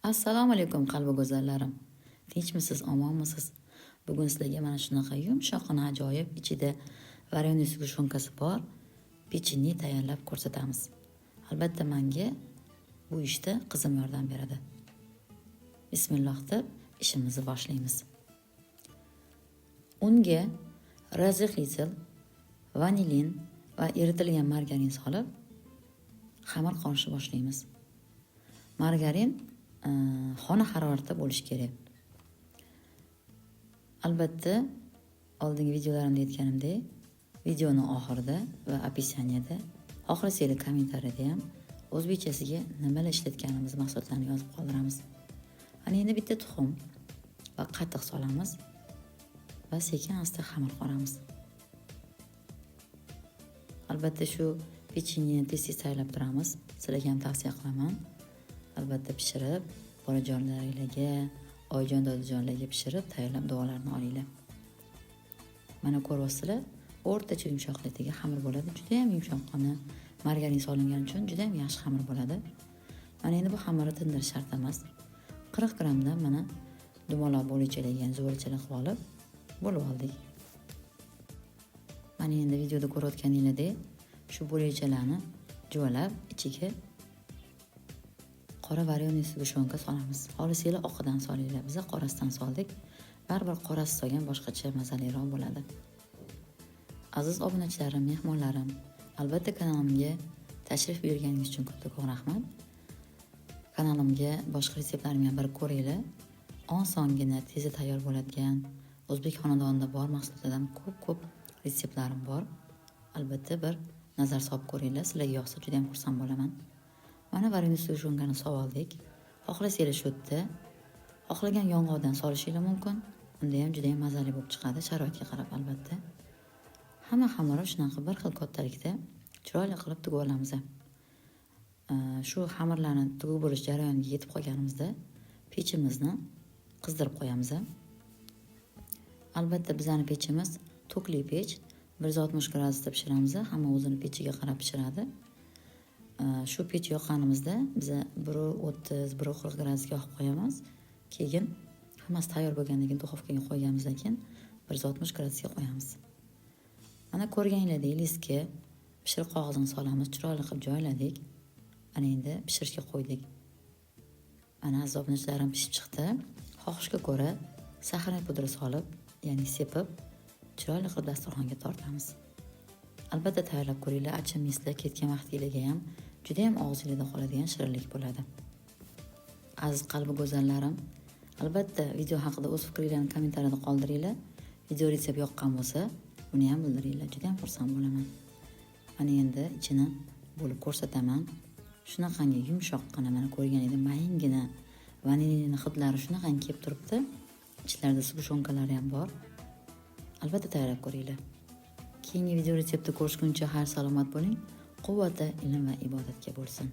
Assalomu alaykum qalbi go'zallarim. Tinchmisiz, omonmisiz? Bugun sizlarga mana shunaqa yumshoqqina ajoyib ichida varenyy sgushyonkasi bor pechenye tayyorlab ko'rsatamiz. Albatta menga bu ishda qizim yordam beradi. Bismillah deb ishimizni boshlaymiz. Unga razexitsil, vanilin va eritilgan margarin solib xamir qorishni boshlaymiz. Margarin xona haroratida bo'lishi kerak. Albatta, oldingi videolarimda aytganimdek, videoning oxirida va opisaniyada, oxirgi kommentariyada ham o'zbekchasiga nimalar ishlatganimiz mahsulotlarni yozib qoldiramiz. Ana endi bitta tuxum va qatiq solamiz va sekin-asta xamir qoramiz. Albatta shu pechenyeni tez-tez tayyorlab turamiz. Sizlarga ham tavsiya qilaman. Albatta pishirib, bolajonlaringizga, oyijon dodijonlarga pishirib tayyorlab duolarni olinglar. Mana ko'ryapsizlar, o'rtacha yumshoqlikdagi xamir bo'ladi. Juda ham yumshoqqina, margarin solingani uchun juda ham yaxshi xamir bo'ladi. Mana endi bu xamirni tindirish shart emas. 40 grammdan mana dumaloq bo'lichalangan zo'rchalar qilib olib, bo'lib oldik. Mana endi videoda ko'rayotganingizdek, shu bo'lichalarni juvalab ichiga qora varenyy sgushonka solamiz. Xolisinglar oqidan solinglar. Biz qorasidan soldik. Baribir qorasi solgan boshqacha mazaliroq bo'ladi. Aziz obunachilarim, mehmonlarim, albatta kanalimga tashrif buyurganingiz uchun ko'p rahmat. Kanalimga boshqa retseptlarimni ham bir ko'ringlar. Osongina, tezda tayyor bo'ladigan o'zbek xonadonida bor mahsulotlardan ko'p retseptlarim bor. Albatta bir nazar solib ko'ringlar. Sizlarga yoqsa juda ham xursand bo'laman. Mana varenyy sgushyonkani soldik. Xohlasanglar shu yerda, xohlagan yong'oqdan solishingiz mumkin. Unda ham juda ham mazali bo'lib chiqadi, sharoitga qarab albatta. Hamma xamirni shunaqa bir xil kattalikda chiroyli qilib tugib olamiz. Shu xamirlarni tugib bo'lish jarayoniga yetib qolganimizda pechimizni qizdirib qo'yamiz. Albatta bizning pechimiz to'kli pech, 160 gradusda pishiramiz. Hamma o'zini pechiga qarab pishiradi. Shu pech yoqqanimizda biz 130, 140 gradusga yoqib qo'yamiz. Keyin hammasi tayyor bo'lgandan keyin duxovkaga qo'yganimizdan keyin 160 gradusga qo'yamiz. Mana ko'rganingizdek listga pishiriq qog'ozini solamiz, chiroyli qilib joyladik. Ana endi pishirishga qo'ydik. Mana aziz obunachilarim pishib chiqdi. Xohishga ko'ra saxarni pudra solib, ya'ni sepib, chiroyli qilib dasturxonga tortamiz. Albatta tayyorlab ko'ringlar, achimaysizlar, ketgan vaqtingizga ham juda ham og'zingizda qoladigan shirinlik bo'ladi. Aziz qalbi go'zallarim, albatta video haqida o'z fikringizni kommentariyada qoldiringlar. Video retsept yoqqan bo'lsa, buni ham bildiringlar. Juda ham xursand bo'laman. Mana endi ichini bo'lib ko'rsataman. Shunaqangi yumshoqqina, mana ko'rganingizdek mayingina vanilin hidlari shunaqangi kelib turibdi. Ichlarida sgushonkalari ham bor. Albatta tayyorlab ko'ringlar. Keyingi video retseptni ko'rishguncha xayr salomat bo'ling. Quvvati, ilm va ibodatga bo'lsin.